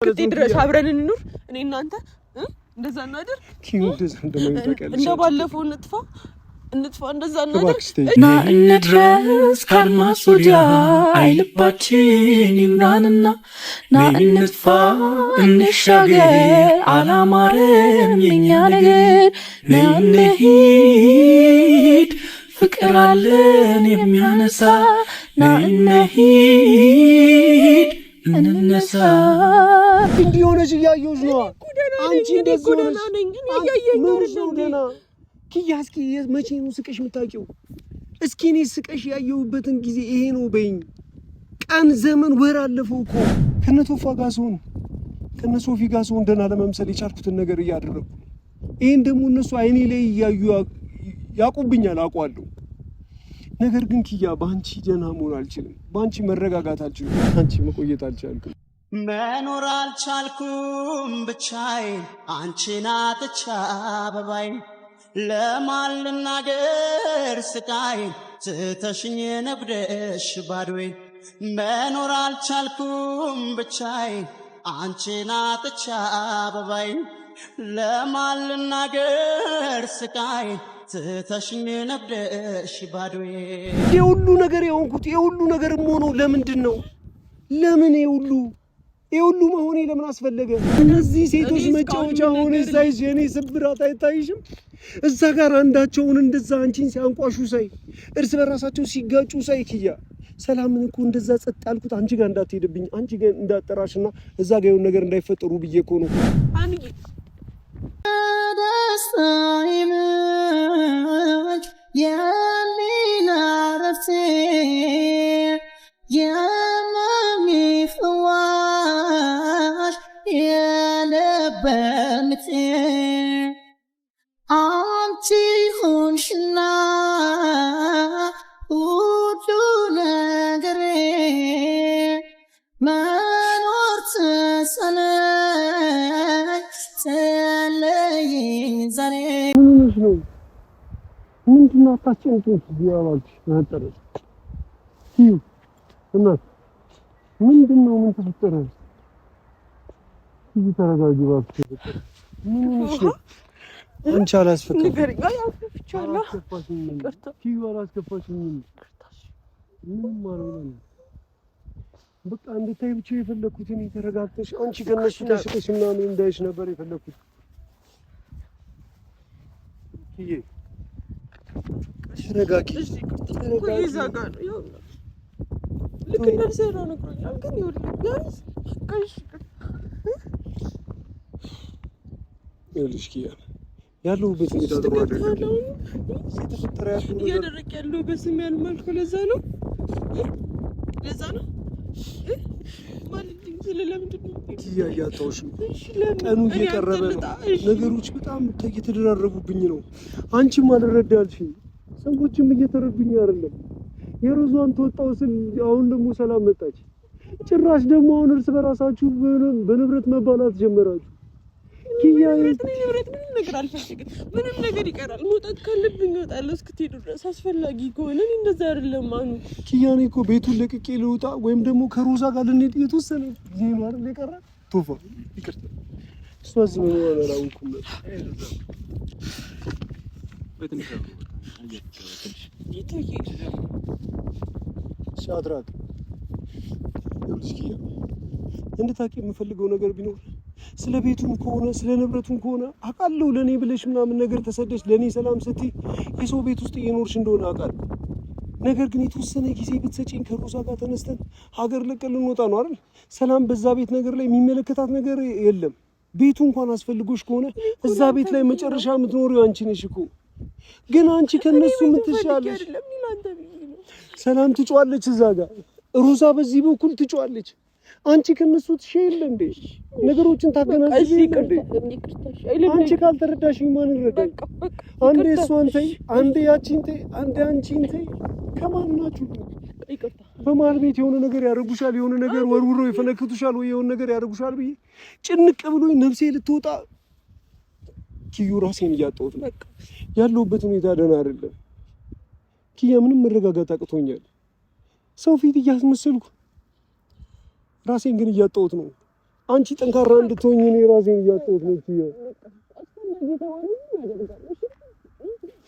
ድረስ አብረን እንኑር እኔ እናንተ እንደዛ እናደር ኪንደስ እንደማይታቀል እንደ ባለፈው እንጥፋ እንደዛ እናደር ና እንድረስ ካልማስ ወዲያ አይልባችን ይምራንና ና እንጥፋ እንሻገር አላማረም የኛ ነገር ና እንሂድ ፍቅር አለን የሚያነሳ ና እንሂድ እንነሳ እንዲሆነሽ ያየውሽ ነው አንቺ እንደዚህ ነኝ ያየኝ ነው ደና ኪያስኪ መቼ ነው ስቀሽ የምታውቂው? እስኪ እኔ ስቀሽ ያየሁበትን ጊዜ ይሄ ነው በይኝ። ቀን ዘመን ወር አለፈው እኮ ከነቶፋ ጋር ስሆን ከነሶፊ ጋር ስሆን ደና ለመምሰል የቻልኩትን ነገር እያደረኩ ይሄን ደግሞ እነሱ አይኔ ላይ እያዩ ያቁብኛል አውቀዋለሁ። ነገር ግን ኪያ ባንቺ ደና መሆን አልችልም። ባንቺ መረጋጋት አልችልም። አንቺ መቆየት አልቻልኩም። መኖር አልቻልኩም ብቻዬን አንቺን አጥቻ አበባዬን ለማን ልናገር ስቃዬን ትተሽኝ ነግደሽ ባዶዬን መኖር አልቻልኩም ብቻዬን አንቺን አጥቻ አበባዬን ለማን ልናገር ስቃዬን ትተሽኝ ነግደሽ ባዶዬን የሁሉ ነገር የሆንኩት የሁሉ ነገር ሆኖ ለምንድን ነው? ለምን የሁሉ መሆኔ ለምን አስፈለገ? እነዚህ ሴቶች መጫወቻ ሆነ ሳይሽ የኔ ስብራት አይታይሽም? እዛ ጋር አንዳቸውን እንደዛ አንቺን ሲያንቋሹ ሳይ እርስ በራሳቸው ሲጋጩ ሳይ ኪያ ሰላምን እኮ እንደዛ ጸጥ ያልኩት አንቺ ጋር እንዳትሄድብኝ አንቺ ጋር እንዳጠራሽና እዛ ጋር የሆነ ነገር እንዳይፈጠሩ ብዬ እኮ ነው። አንቺ ደስታይምች የኔና ረፍቴ የማሚፍዋሽ የለበንቴ አንቺ ሆንሽና ሁሉ ነገሬ መኖር ተሳነኝ ተለየኝ ዛሬ ምንሽ ነው ምንድነው አታስጨንቂኝ ያባልሽ ተፈጠረ እናት ምንድነው ምን ተፈጠረ ተረጋጊ እባክሽ ምንሽ ነው አንቺ አላስፈቀድኩም ንገሪኝ አላስፈቅቻለሁ ይቅርታ ኪዩ አላስከፋሽኝም ምን ማለት ነው በቃ እንድታይ ብቻ የፈለኩት እኔ ተረጋግተሽ አንቺ ከነሱ ተሽተሽ ምናምን እንዳይሽ ነበር የፈለኩት ኪዬ ተረጋጊ ይዛጋል ልክ እንደሰራ ነግሮኛል ግን ይኸውልሽ ኪያ ያለሁበት ሁኔታ ጥሩ አይደለም። የተፈጠረ እያደረክ ያለው በስም ያልማልኩ ለዛ ነው ማለት ለምንድን ነው ኪያ እያጣሁሽ ነው። ቀኑ እየቀረበ ነው። ነገሮች በጣም እየተደራረቡብኝ ነው። አንቺም አልረዳልሽኝ፣ ሰዎችም እየተረዱኝ አይደለም። የሮዟን ተወጣው ስል አሁን ደግሞ ሰላም መጣች። ጭራሽ ደግሞ አሁን እርስ በራሳችሁ በንብረት መባላት ጀመራችሁ። ኪያ ንብረት ምንም ነገር አልፈልግም። ምንም ነገር ይቀራል። መውጣት ካለብኝ እወጣለሁ እስክትሄዱ ድረስ አስፈላጊ ከሆነ እኔ እንደዛ አይደለም አኑ ኪያ እኔ እኮ ቤቱን ለቅቄ ልውጣ ወይም ደግሞ ከሮዛ ጋር ልንሄድ የተወሰነ ጊዜ ነው አይደል የቀረን? ቶፋ ይቅርታ እሷስ ምን አላውኩም በትንሽ ሻድራክ ኪያ እንድታውቂ የምፈልገው ነገር ቢኖር ስለ ቤቱም ከሆነ ስለ ንብረቱም ከሆነ አውቃለሁ ለኔ ብለሽ ምናምን ነገር ተሰደሽ ለኔ ሰላም ስትይ የሰው ቤት ውስጥ እየኖርሽ እንደሆነ አውቃለሁ። ነገር ግን የተወሰነ ጊዜ ብትሰጪኝ ከሮዛ ጋር ተነስተን ሀገር ለቀን ልንወጣ ነው አይደል? ሰላም በዛ ቤት ነገር ላይ የሚመለከታት ነገር የለም። ቤቱ እንኳን አስፈልጎሽ ከሆነ እዛ ቤት ላይ መጨረሻ የምትኖሪው አንቺ ነሽ እኮ። ግን አንቺ ከነሱ የምትሻለሽ ሰላም ትጫዋለች እዛ ጋር፣ ሮዛ በዚህ በኩል ትጫዋለች። አንቺ ከነሱ ትሸይል እንዴ? ነገሮችን ታገናዝቢ እንዴ? አንቺ ካልተረዳሽኝ ማን ይረዳኝ? አንዴ እሷን ተይ፣ አንዴ ያቺን ተይ፣ አንዴ አንቺን ተይ። ከማን ናችሁ? ይቅርታ በማል ቤት የሆነ ነገር ያደርጉሻል፣ የሆነ ነገር ወርውሮ ይፈነክቱሻል ወይ የሆነ ነገር ያደርጉሻል ብዬ ጭንቅ ብሎኝ ነፍሴ ልትወጣ ኪዩ ራሴን እያጣሁት ነው። ያለሁበት ሁኔታ ደህና አይደለም ኪያ። ምንም መረጋጋት አቅቶኛል። ሰው ፊት እያስመሰልኩ ራሴን ግን እያጣሁት ነው። አንቺ ጠንካራ እንድትሆኚ ነው ራሴን እያጣሁት ነው ኪያ።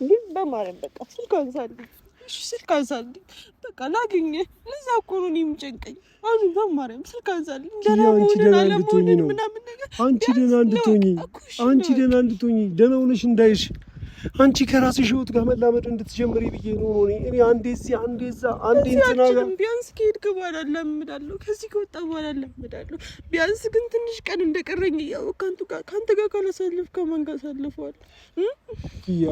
ግን በማርያም በቃ ስልክ አንሳልኝ። እሺ ስልክ አንሳልኝ። በቃ ላግኝህ። ለዛ እኮ ነው የሚጨንቀኝ። አሁን በማርያም ስልክ አንሳልኝ። ደህና እንድትሆኚ ነው። አንቺ ደህና እንድትሆኚ ደህና ሆነሽ እንዳይሽ አንቺ ከራስሽ ህይወት ጋር መላመድ እንድትጀምሪ ብዬ ነው። እኔ አንዴ እዚህ አንዴ እዛ አንዴ እንትና ጋር ቢያንስ ከሄድክ በኋላ እለምዳለሁ፣ ከዚህ ከወጣ በኋላ እለምዳለሁ። ቢያንስ ግን ትንሽ ቀን እንደቀረኝ እያወቅህ ከአንተ ጋር ካላሳለፍ ከማን ጋር አሳልፈዋለሁ?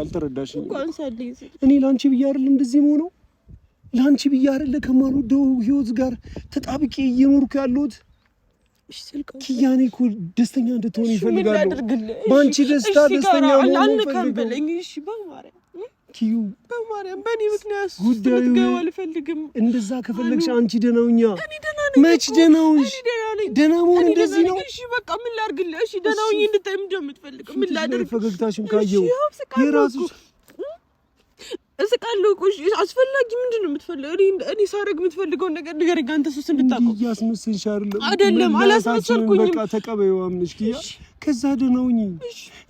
አልተረዳሽኝም እኮ አንሳልኝ። እኔ ለአንቺ ብዬ አይደል እንደዚህ የምሆነው? ለአንቺ ብዬ አይደል ከማልወደው ህይወት ጋር ተጣብቄ እየኖርኩ ያለሁት? ኪያኔ እኮ ደስተኛ እንድትሆን ይፈልጋሉ። በአንቺ ደስታ ደስተኛ መሆን ይፈልጋሉ። እሺ በማርያም ኪዩ፣ በማርያም በእኔ ምክንያት ጉዳዩ አልፈልግም። እንደዛ ከፈለግሽ አንቺ ደህና ሁኚ። መች ደህና ሁኚ? ደህና መሆን እንደዚህ ነው? እሺ በቃ ምን ላድርግልህ? እሺ ደህና ሁኚ እንድታይ ምንድን ነው የምትፈልገው? ምን ላድርግ? ፈገግታሽን ካየው የራስሽ እስቃለሁ እኮ። አስፈላጊ ምንድን ነው የምትፈልገው? እኔ ሳረግ የምትፈልገውን ነገር ንገረኝ። አንተ ሱስ እንድታውቀው እያስመሰልሽ አይደለም። አላስመሰልኩኝም። በቃ ተቀበይው አምነሽ ኪያ። ከዛ ደህና ሁኚ።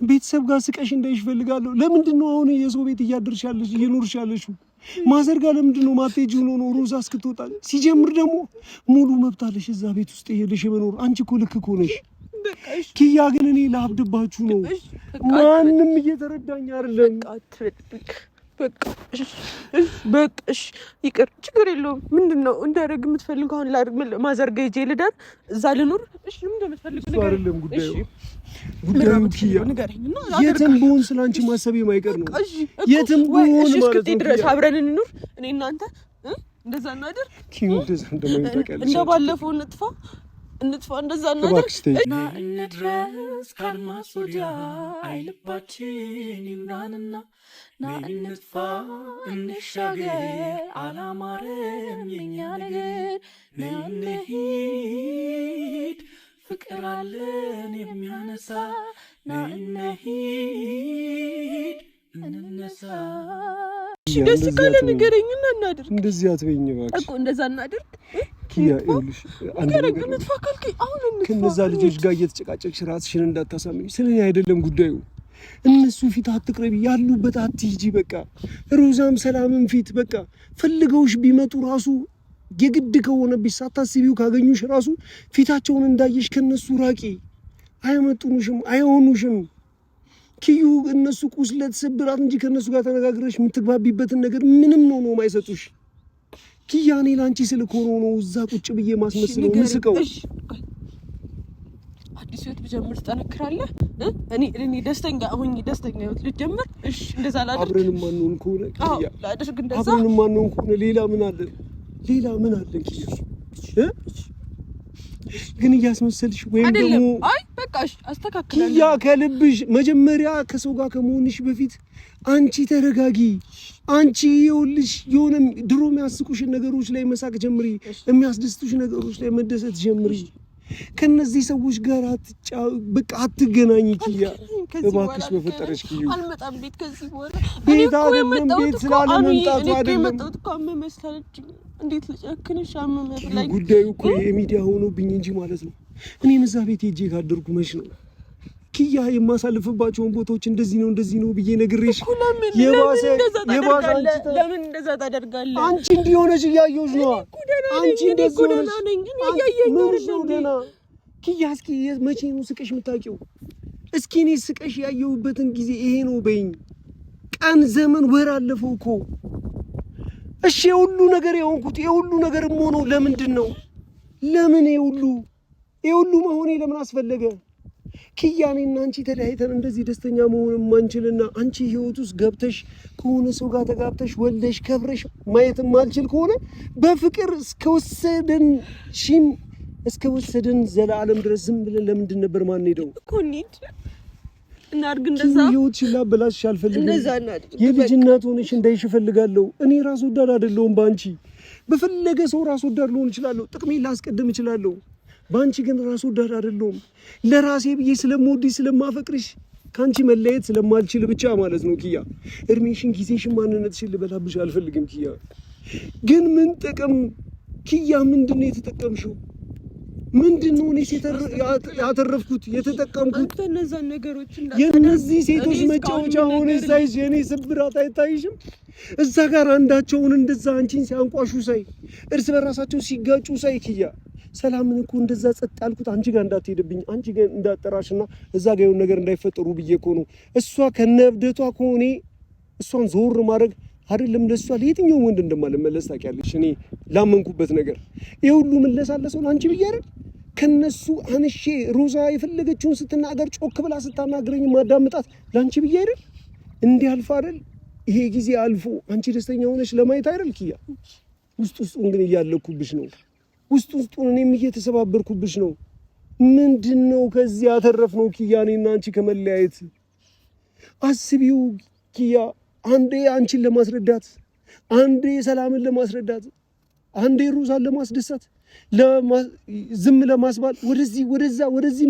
ቤተሰብ ጋር ስቀሽ እንዳይሽ እፈልጋለሁ። ለምንድን ነው አሁን የሰው ቤት እየኖርሽ ያለሽው? ማዘር ጋር ለምንድን ነው ማትሄጂው? ነው ሮዛ እስክትወጣ። ሲጀምር ደግሞ ሙሉ መብት አለሽ እዛ ቤት ውስጥ ሄደሽ የመኖር። አንቺ እኮ ልክ እኮ ነሽ ኪያ። ግን እኔ ላብድባችሁ ነው። ማንም እየተረዳኝ አይደለም። በቃ እሺ ይቅር፣ ችግር የለውም። ምንድነው እንዳደርግ የምትፈልገው? አሁን ላድርግ? ማዘር ጋር ሂጅ ልዳር? እዛ ልኑር? እሺ ምንድነው የምትፈልገው? ነገር አይደለም ጉዳዩ ኪያ። የትም ብሆን ስላንቺ ማሰብ የማይቀር ነው። የትም ብሆን ማለት ነው ድረስ አብረን እንኑር እኔ እናንተ። እንደዛ እናድርግ ኪዩ። እንደዛ እንደማይታቀል እንደ ባለፈው እንጥፋ እንደዛ እናድርግ እና እንድረስ ካድማስ ወዲያ አይልባችን ይምራንና ና እንጥፋ እንሻገር አላማረም የኛ ነገር። ና እንሂድ ፍቅር አለን የሚያነሳ። ና እንሂድ እንነሳ። ደስ ካለ ንገረኝና እናድርግ። እንደዚህ አትበይኝ እባክሽ እኮ። እንደዛ እናድርግ ኪያ። ይኸውልሽ አንድ ነገር እንጥፋ ካልከኝ አሁን እንጥፋ። ከነዛ ልጆች ጋር እየተጨቃጨቅሽ ራስሽን እንዳታሳምኝ። ስለኔ አይደለም ጉዳዩ። እነሱ ፊት አትቅረቢ፣ ያሉበት አትሂጂ። በቃ ሮዛም ሰላምም ፊት በቃ ፈልገውሽ ቢመጡ ራሱ የግድ ከሆነብሽ ሳታስቢው ካገኙሽ ራሱ ፊታቸውን እንዳየሽ ከነሱ ራቂ። አይመጡንሽም፣ አይሆኑሽም ኪዩ። እነሱ ቁስለት ስብራት እንጂ ከነሱ ጋር ተነጋግረሽ የምትግባቢበትን ነገር ምንም ነው የማይሰጡሽ ኪያ። እኔ ላንቺ ስል እኮ ነው እዛ ቁጭ ብዬ ማስመስለው ምስቀው። አዲስ ህይወት ብጀምር ትጠነክራለህ? እኔ ደስተኛ ሆኜ ደስተኛ ህይወት ልጀምር? እሺ እንደዛ ላድርግ። አብረን ማንሆን ከሆነ ኪያ ላድርግ እንደዛ። አብረን ማንሆን ከሆነ ሌላ ምን አለ? ኪያ ግን እያስመሰልሽ ወይም ደግሞ አይ በቃ እሺ አስተካክላለሁ ኪያ። ከልብሽ መጀመሪያ ከሰው ጋር ከመሆንሽ በፊት አንቺ ተረጋጊ። አንቺ ይኸውልሽ የሆነ ድሮ የሚያስቁሽን ነገሮች ላይ መሳቅ ጀምሪ። የሚያስደስቱሽ ነገሮች ላይ መደሰት ጀምሪ። ከነዚህ ሰዎች ጋር በቃ አትገናኝ ኪያ። እባክሽ በፈጠረሽ ኪዩ አልመጣም ቤት ከዚህ በኋላ። ቤት አይደለም ቤት ስላለ መምጣቱ አይደለም። መጣሁት እኮ አመመኝ። እንዴት ልጨክንሽ? አመመኝ ብላኝ። ጉዳዩ እኮ የሚዲያ ሆኖብኝ እንጂ ማለት ነው። እኔም እዛ ቤት ሄጄ ካደርኩ መች ነው ኪያ የማሳልፍባቸውን ቦታዎች እንደዚህ ነው ብዬ ነግሬሽ የባሰ ለምን እንደዛ ታደርጋለህ? አንቺ እንዲሆነሽ እያየሁሽ ነው። አንቺ እንደዚህ ሆነሽ ነው ደህና ኪያ። እስኪ መቼ ነው ስቀሽ የምታውቂው? እስኪ እኔ ስቀሽ ያየሁበትን ጊዜ ይሄ ነው በይኝ። ቀን ዘመን ወር አለፈው እኮ። እሺ የሁሉ ነገር የሆንኩት የሁሉ ነገር ሆነው ለምንድን ነው? ለምን የሁሉ መሆኔ ለምን አስፈለገ? ኪያ እኔና አንቺ ተለያይተን እንደዚህ ደስተኛ መሆን ማንችልና አንቺ ህይወት ውስጥ ገብተሽ ከሆነ ሰው ጋር ተጋብተሽ ወልደሽ ከብረሽ ማየት ማልችል ከሆነ በፍቅር እስከወሰደን ዘላለም ድረስ ዝም ብለን ለምንድን ነበር ማን ሄደው እኮ እንሂድ እናድርግ። እንደዛ ህይወትሽን ላበላሽሽ አልፈልግም። እንደዛ እናድርግ። የልጅነት ሆነሽ እንዳይሽ እፈልጋለሁ። እኔ ራስ ወዳድ አይደለሁም። ባንቺ በፈለገ ሰው ራስ ወዳድ ልሆን እችላለሁ። ጥቅሜን ላስቀድም እችላለሁ። ባንቺ ግን ራስ ወዳድ አይደለሁም። ለራሴ ብዬ ስለምወድሽ ስለማፈቅርሽ ካንቺ መለየት ስለማልችል ብቻ ማለት ነው ኪያ። እድሜሽን፣ ጊዜሽን፣ ማንነትሽን ልበላብሽ አልፈልግም ኪያ። ግን ምን ጥቅም ኪያ? ምንድነው የተጠቀምሽው? ምንድነው እኔስ ያተረፍኩት የተጠቀምኩት? እነዛን ነገሮች የነዚህ ሴቶች መጫወቻ ሆነ ሳይዝ የኔ ስብራት አይታይሽም? እዛ ጋር አንዳቸውን እንደዛ አንቺን ሲያንቋሹ ሳይ፣ እርስ በራሳቸው ሲጋጩ ሳይ ኪያ ሰላምን እኮ እንደዛ ጸጥ ያልኩት አንቺ ጋር እንዳትሄድብኝ አንቺ ጋር እንዳጠራሽና እዛ ጋር የሆነ ነገር እንዳይፈጠሩ ብዬ እኮ ነው። እሷ ከነብደቷ ከሆነ እሷን ዞር ማድረግ አይደለም ለሷ ለየትኛው ወንድ እንደማልመለስ ታውቂያለሽ። እኔ ላመንኩበት ነገር ይሄ ሁሉ መለሳለሰው አንቺ ብዬ አይደል ከነሱ አንሼ ሮዛ የፈለገችውን ስትናገር ጮክ ብላ ስታናግረኝ ማዳምጣት ላንቺ ብዬ አይደል እንዲህ አልፎ አይደል ይሄ ጊዜ አልፎ አንቺ ደስተኛ ሆነሽ ለማየት አይደል ኪያ። ውስጡን ግን እያለኩብሽ ነው። ውስጡን እኔም እየተሰባበርኩብሽ ነው። ምንድነው ከዚህ ያተረፍነው ኪያ እኔና አንቺ ከመለያየት? አስቢው ኪያ አንዴ አንቺን ለማስረዳት፣ አንዴ ሰላምን ለማስረዳት፣ አንዴ ሮዛን ለማስደሳት፣ ዝም ለማስባል ወደዚህ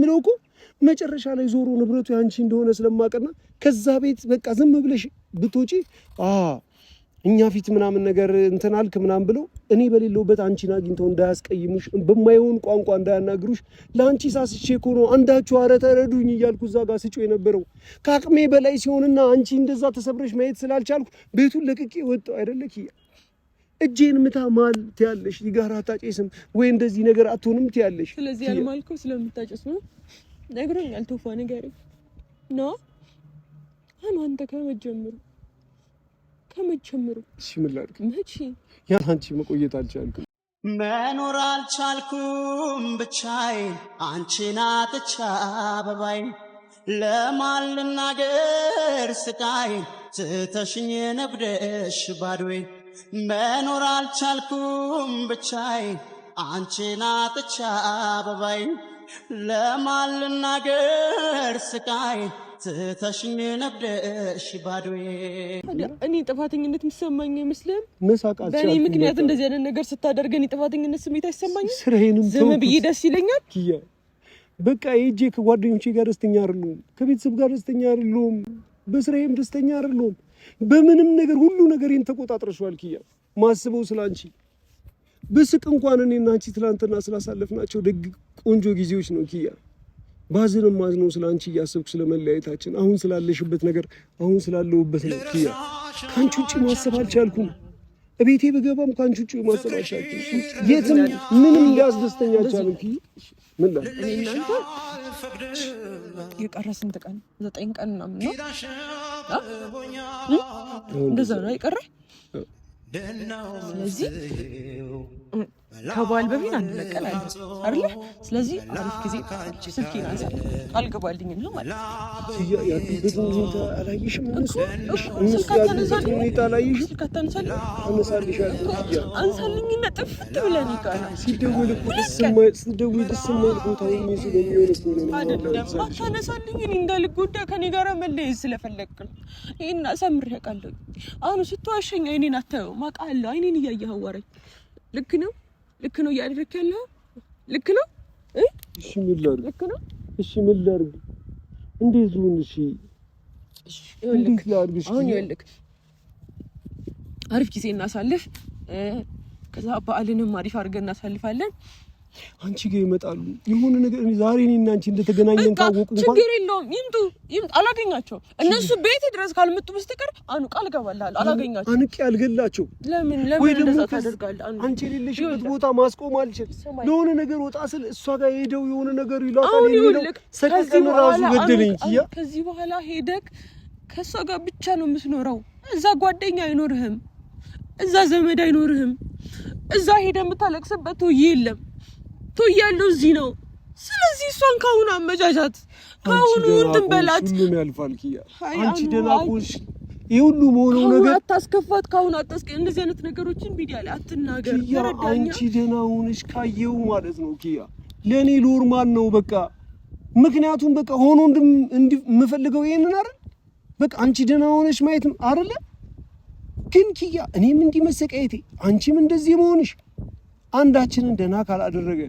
ምለው እኮ መጨረሻ ላይ ዞሮ ንብረቱ ያንቺ እንደሆነ ስለማቀና ከዛ ቤት በቃ ዝም ብለሽ ብትወጪ እኛ ፊት ምናምን ነገር እንትን አልክ ምናምን ብለው እኔ በሌለውበት አንቺን አግኝተው እንዳያስቀይሙሽ በማይሆን ቋንቋ እንዳያናግሩሽ ለአንቺ ሳስቼ እኮ ነው አንዳችሁ ኧረ ተረዱኝ እያልኩ እዛ ጋር ስጮህ የነበረው። ከአቅሜ በላይ ሲሆንና አንቺ እንደዛ ተሰብረሽ ማየት ስላልቻልኩ ቤቱን ለቅቄ ወጣሁ አይደለ ኪያ። እጄን ምታ ማል ትያለሽ፣ ይጋራ አታጨስም ወይ እንደዚህ ነገር አትሆንም ትያለሽ። ስለዚህ ያልማልከው ስለምታጨስ ነው ነግሮኛል። ተውፋ ነገር ነው አንተ ከመጀመሩ እሺ ምን ላድርግ? መቼ ያን አንቺ መቆየት አልቻልኩም፣ መኖር አልቻልኩም ብቻዬን አንቺን አጥቻ አበባዬን ለማን ልናገር ስቃዬን ትተሽኝ ነብደሽ ባዶዬን መኖር አልቻልኩም ብቻዬን አንቺን አጥቻ አበባዬን ለማን ልናገር ስቃዬን ትተሽኝ ነብደሽ ባዶዬን። እኔ ጥፋተኝነት የሚሰማኝ አይመስልም? መሳቃቸው በእኔ ምክንያት እንደዚህ አይነት ነገር ስታደርግ እኔ ጥፋተኝነት ስሜት አይሰማኝም? ስራዬንም ዝም ብዬ ደስ ይለኛል ኪያ። በቃ ሂጄ ከጓደኞቼ ጋር ደስተኛ አይደለሁም፣ ከቤተሰብ ጋር ደስተኛ አይደለሁም፣ በስራዬም ደስተኛ አይደለሁም። በምንም ነገር ሁሉ ነገሬን ተቆጣጥረሽዋል ኪያ። ማስበው ስላንቺ ብስቅ እንኳን እኔና አንቺ ትላንትና ስላሳለፍናቸው ደግ ቆንጆ ጊዜዎች ነው ኪያ። ባዝንም ማዝነው ስላንቺ እያሰብኩ ስለመለያየታችን፣ አሁን ስላለሽበት ነገር፣ አሁን ስላለሁበት ነው ኪያ። ካንቺ ውጪ ማሰብ አልቻልኩም። እቤቴ ብገባም ካንቺ ውጪ ማሰብ አልቻልኩም። የትም ምንም ሊያስደስተኝ አልቻልኩም ኪያ። ምን ላይ እናንተ የቀረ ስንት ቀን? 9 ቀን ምናምን ነው እንደዛ ነው የቀረ። ስለዚህ ከባል በፊት አንለቀላለን አይደለ? ስለዚህ አሪፍ ጊዜ ስልኬን አንሳል አልገባልኝ ነው ማለት ነው። ያለበትን ሁኔታ አላየሽም? አንሳልኝ እና ጥፍት ብለን ይቃላል። ሲደውል እኮ ደስ የማይል ቦታ ሆኜ ስለሚሆን እኮ ነው አይደለም። አታነሳልኝ። እኔ እንዳልጎዳ ከኔ ጋር መለየት ስለፈለግክ ነው። ይሄን አሳምሬ አውቃለሁ። አሁን ስትዋሸኝ አይኔን አታየውም አውቃለሁ። አይኔን እያየህ አዋራኝ። ልክ ነው እያደረክ ያለው ልክ ነው። እሺ ምን ላድርግ? ልክ ነው። እሺ ምን ላድርግ? እንዴት ልሁን? እሺ እንዴት ላድርግ? አሁን ይኸውልህ አሪፍ ጊዜ እናሳልፍ። ከዛ በዓልንም አሪፍ አድርገን እናሳልፋለን። አንቺ ጋር ይመጣሉ የሆነ ነገር። ዛሬ እኔና አንቺ እንደተገናኘን ታወቁ እንኳን ችግር የለውም። ይምጡ አላገኛቸው። እነሱ ቤት ድረስ ካልመጡ በስተቀር አኑ ቃል ገባልሃል አላገኛቸው። አንቄ አልገላቸው። ለምን እንደዛ ታደርጋለህ? አንቺ የሌለሽበት ቦታ ማስቆም አልችል። ለሆነ ነገር ወጣ ስል እሷ ጋር ሄደው የሆነ ነገር ይላታል የሚለው ሰቀቀን ራሱ ገደለኝ ኪያ። ከዚህ በኋላ ሄደክ ከሷ ጋር ብቻ ነው የምትኖረው። እዛ ጓደኛ አይኖርህም፣ እዛ ዘመድ አይኖርህም። እዛ ሄደህ የምታለቅስበት የለም። ያለው እዚህ ነው። ስለዚህ እሷን ካሁን አመጃጃት፣ ካሁን እንትን በላት። ሁሉም ያልፋል ኪያ። አንቺ ደህና ኮንሽ ይሁሉ መሆነው ነገር አታስከፋት። ካሁን እንደዚህ አይነት ነገሮችን ሚዲያ ላይ አትናገር። ተረዳኛ። አንቺ ደህና ሆነሽ ካየው ማለት ነው ኪያ ለኔ ኖርማል ነው በቃ። ምክንያቱም በቃ ሆኖ እንደምፈልገው ይሄንን አይደል በቃ አንቺ ደህና ሆነሽ ማየት አይደለ። ግን ኪያ እኔም እንዲመሰቀይቴ አንቺም እንደዚህ መሆንሽ አንዳችንን ደህና ካላደረገ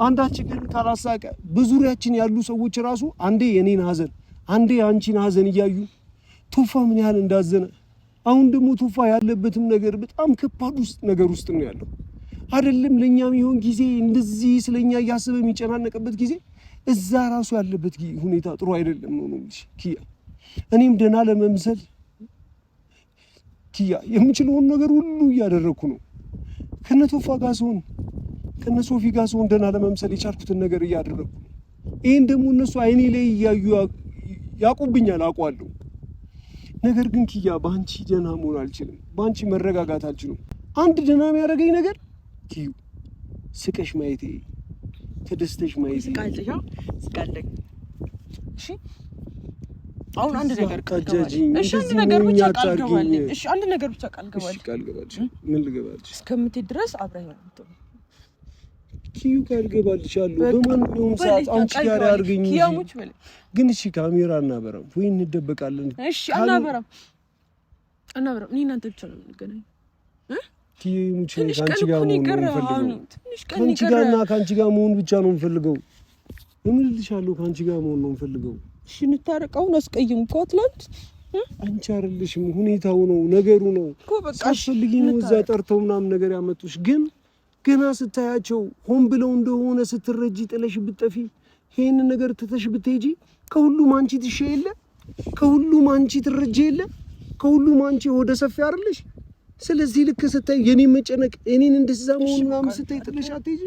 አንዳችን ግን ካላሳቀ በዙሪያችን ያሉ ሰዎች ራሱ አንዴ የኔን ሀዘን አንዴ አንቺን ሀዘን እያዩ ቱፋ ምን ያህል እንዳዘነ፣ አሁን ደግሞ ቱፋ ያለበትም ነገር በጣም ከባድ ነገር ውስጥ ነው ያለው። አይደለም ለኛም ይሁን ጊዜ እንደዚህ ስለኛ ያሰበ የሚጨናነቅበት ጊዜ እዛ ራሱ ያለበት ሁኔታ ጥሩ አይደለም ነው ኪያ። እኔም ደና ለመምሰል ኪያ የምችለውን ነገር ሁሉ እያደረኩ ነው። ከነቶፋ ጋር ስሆን ከነሶፊ ጋር ስሆን ደና ለመምሰል የቻልኩትን ነገር እያደረኩ ነው። ይሄን ደግሞ እነሱ አይኔ ላይ እያዩ ያቁብኛል አውቀዋለሁ። ነገር ግን ኪያ ባንቺ ደና መሆን አልችልም። ባንቺ መረጋጋት አልችልም። አንድ ደና የሚያደርገኝ ነገር ኪዩ ስቀሽ ማየቴ ተደስተሽ ማየቴ ስቃለኝ። እሺ አሁን አንድ ነገር ካጃጂኝ እሺ አንድ ነገር ብቻ ቃል ገባልኝ። እሺ አንድ ነገር ብቻ ቃል ገባልኝ። እሺ ቃል ገባልሽ። ምን ልገባልሽ? እስከምትሄድ ድረስ አብረኸኝ ነው ኪዩ ቃል ገባልሻለሁ። በማንኛውም ሰዓት አንቺ ጋር አድርገኝ። ኪያሙች በል ግን እሺ ካሜራ እናበራም ወይ እንደበቃለን? እሺ አናበራም። እኔ እናንተ ብቻ ነው የምንገናኝ። ኪዩሙች ካንቺ ጋር መሆን ነው ካንቺ ጋርና ካንቺ ጋር መሆን ብቻ ነው የምፈልገው። እምልልሻለሁ ካንቺ ጋር መሆን ነው የምፈልገው። እሺ እንታረቀውን አስቀይምኩ ትላንት አንቺ አይደለሽም፣ ሁኔታው ነው ነገሩ ነው። ሳትፈልጊ ነው እዛ ጠርተው ምናምን ነገር ያመጡሽ። ግን ገና ስታያቸው ሆን ብለው እንደሆነ ስትረጂ ጥለሽ ብትጠፊ ይሄን ነገር ትተሽ ብትሄጂ ከሁሉም አንቺ ትሽ የለ ከሁሉም አንቺ ትረጂ የለ ከሁሉም አንቺ ወደ ሰፊ አይደለሽ። ስለዚህ ልክ ስታይ የኔ መጨነቅ የኔን እንደዛ መሆን ምናምን ስታይ ጥለሽ አትሄጂ።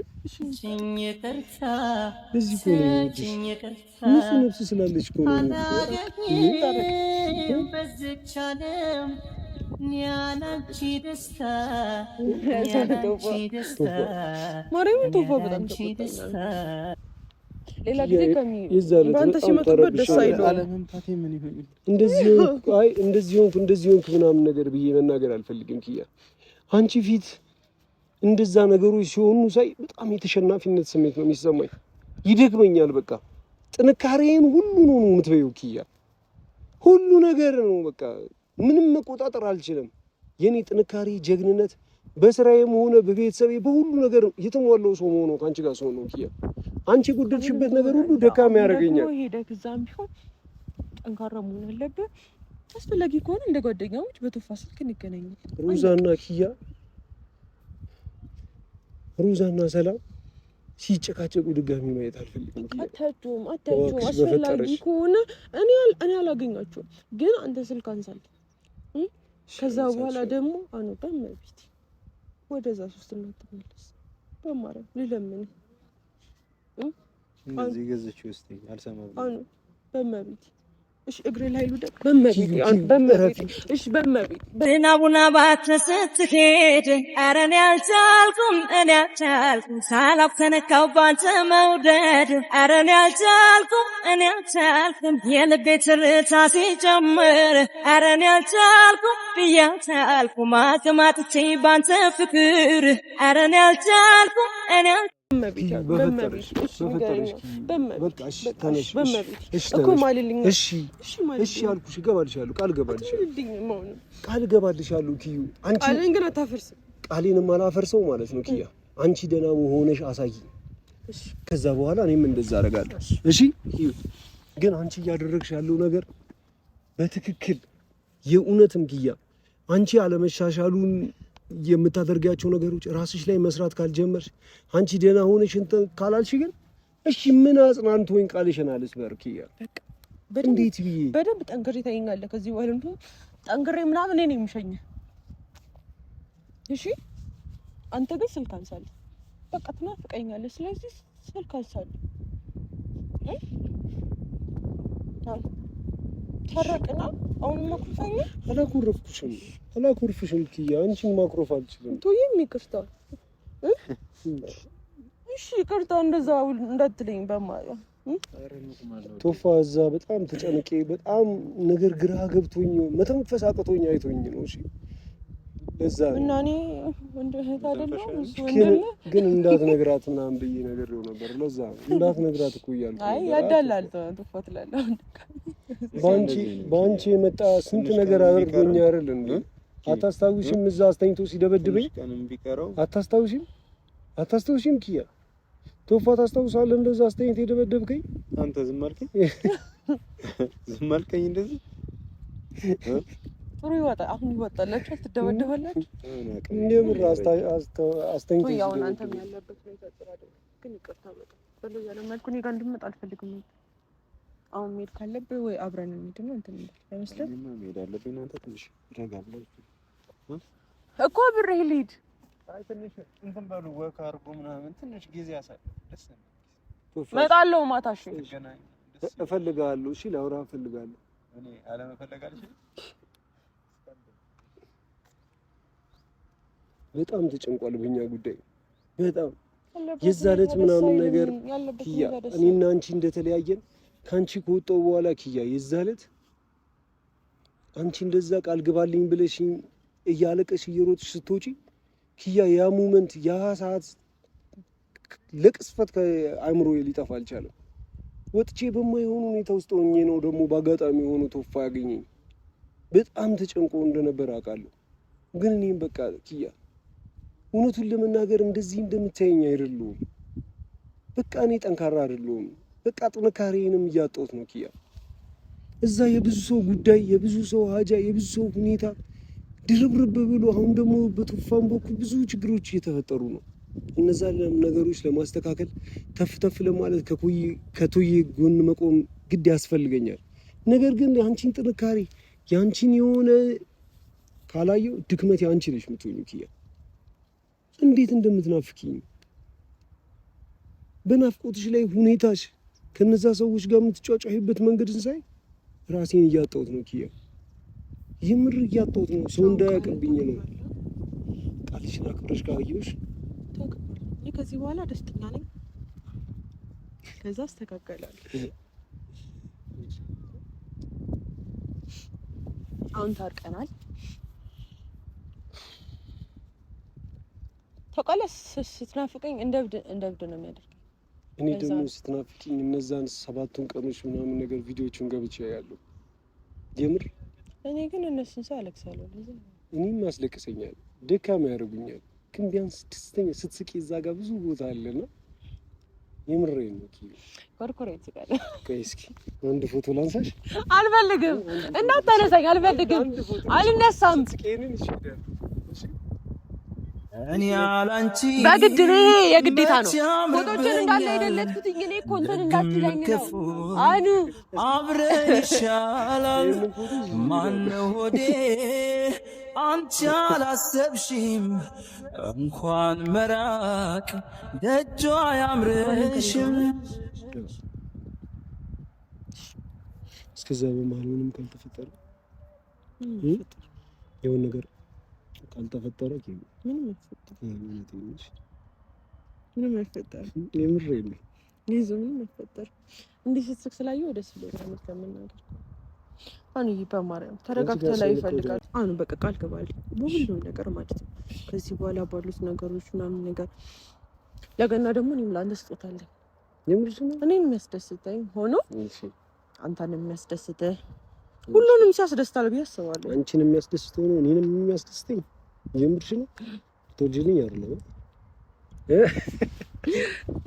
እዚህ እኮ ነው ንጹህ ነፍስ ስላለች እኮ ነው ሌላ ጊዜ በአንተ ሲመጡበት ደስ አይለውም። እንደዚህ ሆንኩ ምናምን ነገር ብዬ መናገር አልፈልግም ኪያ። አንቺ ፊት እንደዛ ነገሮች ሲሆኑ ሳይ በጣም የተሸናፊነት ስሜት ነው የሚሰማኝ። ይደክመኛል። በቃ ጥንካሬን ሁሉ ነው የምትበይው ኪያ። ሁሉ ነገር ነው በቃ ምንም መቆጣጠር አልችልም። የኔ ጥንካሬ ጀግንነት በስራዬም ሆነ በቤተሰቤ በሁሉ ነገር የተሟላው ሰው መሆኑ ካንቺ ጋር ሰው ነው ኪያ። አንቺ ጉድልሽበት ነገር ሁሉ ደካማ ያደርገኛል። ሄደህ እዛም ቢሆን ጠንካራ መሆን አለብህ። አስፈላጊ ከሆነ እንደ ጓደኛሞች በቶፋ ስልክ እንገናኛለን። ሩዛና ሰላም ሲጨቃጨቁ ድጋሚ ማየት አልፈልግም። አታጩም። አስፈላጊ ከሆነ እኔ አላገኛቸውም፣ ግን አንተ ስልክ አንሳልኝ። ከዛ በኋላ ደግሞ በመቤት ወደዛ ሶስት እናትመለስ በማረም ልለምን እንደዚህ ገዘችው እስቲ አልሰማም። በመቤት እሺ እግሬ ላይ ልውደቅ። በመቤት እሺ በመቤት ዝናቡና ባትስትሄድ ኧረ እኔ አልቻልኩም ሳላውቅ ተነካው ባንተ መውደድ ኧረ እኔ አልቻልኩም የልቤ ትርታ ሲጨምር ኧረ እኔ አልቻልኩም ብያልቻልኩም አቅም አጥቼ ባንተ ፍቅር ኧረ እኔ አልቻልኩም ቃል ገባልሻለሁ ኪዩ። አንቺ ቃልን ግን አታፈርስም። ቃሌንም አላፈርሰው ማለት ነው ኪያ። አንቺ ደህና ሆነሽ አሳይ። ከዛ በኋላ እኔም እንደዛ አደርጋለሁ። እሺ ኪዩ። ግን አንቺ እያደረግሽ ያለው ነገር በትክክል የእውነትም ኪያ አንቺ አለመሻሻሉን የምታደርጋቸው ነገሮች ራስሽ ላይ መስራት ካልጀመርሽ አንቺ ደህና ሆነሽ እንትን ካላልሽ ግን እሺ ምን አጽናንቶኝ ቃልሽን አልስበር ኪያ። በቃ እንዴት ብዬ በደንብ ጠንክሬ ታይኛለህ። ከዚህ በኋላ እንዴ ጠንክሬ ምናምን እኔ ነኝ የምሸኝህ። እሺ አንተ ግን ስልክ አንሳለህ። በቃ ትናፍቀኛለህ። ስለዚህ ስልክ አንሳለህ። ተረቅና አሁን ማኩፈኛ አላኩርፍሽም ኪያ። አንቺን ማኩረፍ አልችልም። ቶይም ይቅርታ እሺ ይቅርታ እንደዛ እንዳትለኝ በማለት ቶፋ እዛ በጣም ተጨንቄ በጣም ነገር ግራ ገብቶኝ መተንፈስ አቅቶኝ አይቶኝ ነው። እሺ ለዛ እና እኔ ወንድ እህት አይደለም እሱ ወንድም ግን እንዳትነግራት ምናምን ብዬ ነግሬው ነበር። ለዛ እንዳትነግራት እኮ እያልኩ አይ ያዳላል ቶፋ ትላለህ። ባንቺ የመጣ ስንት ነገር አድርጎኝ አይደል እንዴ? አታስታውሽም? እዛ አስተኝቶ ሲደበድበኝ አታስታውሽም ኪያ? ቶፋ ታስታውሳለህ? እንደዛ አስተኝቶ የደበደብከኝ አንተ ዝም አልከኝ እንደዚህ ጥሩ ይወጣ አሁን ይወጣላችሁ ትደበደባላችሁ እንደምር አስተኝቶ ያው እናንተም ያለበት ነው ተጥራደ ግን ይቅርታ በቃ በለው ያለ መልኩ እኔ ጋር እንድመጣ አልፈልግም አሁን መሄድ ካለብህ ወይ አብረን እንሂድ ነው እንትን አይመስልም መሄድ አለብኝ አንተ ትንሽ ረጋብለህ እኮ ብሬ ልሂድ አይ ትንሽ እንትን በሉ ወክ አድርጎ ምናምን ትንሽ ጊዜ ያሳልፍ ደስ እመጣለሁ ማታሽ እፈልጋለሁ እሺ ላውራ እፈልጋለሁ እኔ አለመፈለግ አልችልም በጣም ተጨንቋል በእኛ ጉዳይ በጣም የዛለት ምናምን ነገር ኪያ እኔና አንቺ እንደተለያየን ካንቺ ከወጣው በኋላ ኪያ የዛለት አንቺ እንደዛ ቃል ግባልኝ ብለሽኝ እያለቀሽ እየሮጥሽ ስትወጪ ኪያ ያ ሞመንት ያ ሰዓት ለቅስፈት ከአእምሮዬ ሊጠፋ አልቻለም። ወጥቼ በማይሆን ሁኔታ ውስጥ ሆኜ ነው ደግሞ በአጋጣሚ ሆኖ ቶፋ ያገኘኝ። በጣም ተጨንቆ እንደነበር አውቃለሁ። ግን እኔም በቃ ኪያ እውነቱን ለመናገር እንደዚህ እንደምታየኝ አይደለሁም። በቃ እኔ ጠንካራ አይደለሁም። በቃ ጥንካሬንም እያጣሁት ነው ኪያ። እዛ የብዙ ሰው ጉዳይ፣ የብዙ ሰው ሀጃ፣ የብዙ ሰው ሁኔታ ድርብርብ ብሎ አሁን ደግሞ በቶፋም በኩል ብዙ ችግሮች እየተፈጠሩ ነው። እነዛን ነገሮች ለማስተካከል ተፍ ለማለት ከቶዬ ጎን መቆም ግድ ያስፈልገኛል። ነገር ግን የአንቺን ጥንካሬ የአንቺን የሆነ ካላየው ድክመት የአንቺ ነሽ የምትሆኚው ኪያ። እንዴት እንደምትናፍቂኝ በናፍቆትሽ ላይ ሁኔታሽ ከነዛ ሰዎች ጋር የምትጫጫሂበት መንገድን ሳይ ራሴን እያጣሁት ነው ኪያ። የምር እያጣሁት ነው። ሰው እንዳያቀብኝ ነው። ቃልሽን አክብረሽ ካየሁሽ ከዚህ በኋላ ደስተኛ ነኝ። ከዛ አስተካከላለሁ። አሁን ታርቀናል። ተቀለስ ስትናፍቀኝ እንደብድ ነው የሚያደርገኝ። እኔ ደግሞ ስትናፍቂኝ እነዛን 7 ቀኖች ምናምን ነገር ቪዲዮቹን ገብቼ ያያለሁ። የምር እኔ ግን እነሱን ሰው አለቅሳለሁ። እኔም ያስለቅሰኛል፣ ደካማ ያደርጉኛል። ግን ቢያንስ ደስተኛ ስትስቂ እዛ ጋር ብዙ ቦታ አለና የምሬን ነው ኪያ። ኮርኮሬት ጋር እስኪ አንድ ፎቶ ላንሳሽ። አልፈልግም፣ እንዳታነሳኝ አልፈልግም፣ አልነሳም። እኔ ያላንቺ በግድ ነው የግዴታ ነው። ፎቶችን እንዳለ አይደለትኩትኝ እኔ እኮ እንትን እንዳትለኝ ነው። አኑ አብረን ይሻላል ማነው ሆዴ አንቺ አላሰብሽም እንኳን መራቅ ደጇ ያምርሽም። እስከዛ በመሀል ምንም ካልተፈጠረ የሆነ ነገር ካልተፈጠረ ምንም አይፈጠር። የምሬን ነው። ምንም አይፈጠር። እንዲህ ስትስቅ ስላየሁ ደስ ብሎኛል። ከመናገር አሁን በማርያም ተረጋግተህ ላይ ይፈልጋል። አሁን በቃ ቃል ገባልኝ በሁሉም ነገር ማለት ነው። ከዚህ በኋላ ባሉት ነገሮች ምናምን ነገር ለገና ደግሞ እኔም ለአንተ ስጦታ አለኝ። እኔን የሚያስደስተኝ ሆኖ አንተን የሚያስደስትህ ሁሉንም ሲያስደስታል ብዬ አስባለሁ። አንቺን የሚያስደስተው ነው እኔንም የሚያስደስተኝ። የምርሽ ነው ተወጅልኝ አይደለም።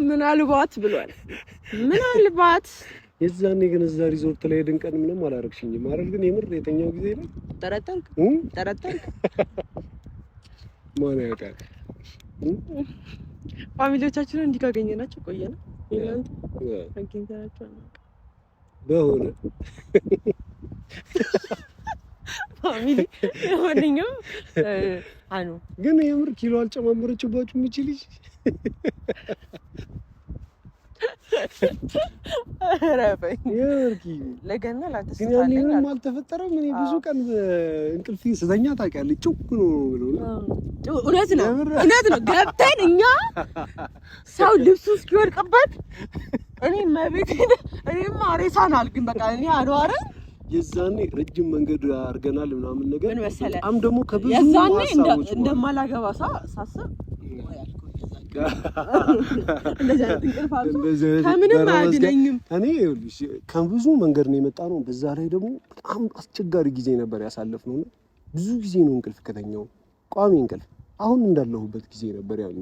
ምናልባት ብሏል። ምናልባት የዛኔ ግን እዛ ሪዞርት ላይ ድንቀን ምንም አላረግሽኝም አይደል? ግን የምር የተኛው ጊዜ ነው ጠረጠርክ ማን ያውቃል? ፋሚሊዎቻችንን እንዲህ ካገኘናቸው ቆየና እናንተ አግኝተናቸው በሆነ ፋሚሊ ለማንኛውም አኑ ግን የምር ኪሎ አልጨማመረችባችሁ የምችል ልጅ ረበኝ የርኪ ለገና ላተስታለኝ ምንም አልተፈጠረም። እኔ ብዙ ቀን እንቅልፍ ስተኛ ታውቂያለሽ ጭውቅ ነው ብሎ እውነት ነው ገብተን እኛ ሰው ልብሱ እስኪወድቅበት እኔማ ሬሳን አልግን በቃ እኔ አድዋረ የዛኔ ረጅም መንገድ አድርገናል ምናምን ነገር ምን መሰለህ በጣም ደግሞ ከብዙ የዛኔ እንደማላገባ ሳስብ ከምንም አያድነኝም። እኔ ከብዙ መንገድ ነው የመጣ ነው። በዛ ላይ ደግሞ በጣም አስቸጋሪ ጊዜ ነበር ያሳለፍነው። ብዙ ጊዜ ነው እንቅልፍ ከተኛው ቋሚ እንቅልፍ አሁን እንዳለሁበት ጊዜ ነበር ያው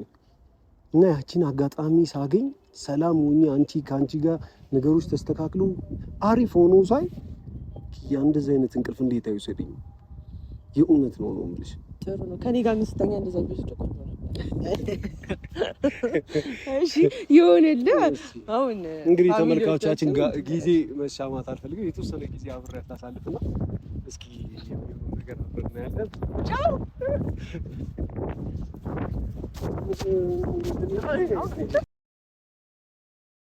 እና ያቺን አጋጣሚ ሳገኝ ሰላም ሆኜ ከአንቺ ጋር ነገሮች ተስተካክለው አሪፍ ሆኖ ሳይ ያ እንደዚህ አይነት እንቅልፍ እንዴት አይወሰደኝ? የእውነት ነው የምልሽ። ጥሩ ነው። ከኔ ጋር ምስተኛ እንደዛ ቢወስድ ቆንጆ ነው። እሺ ይሁንልህ። አሁን እንግዲህ ተመልካቾቻችን ጊዜ መሻማት አልፈልግም። የተወሰነ ጊዜ አብሬያት ታሳልፍና እስኪ የሚሆነው ነገር አብረን እናያለን። ቻው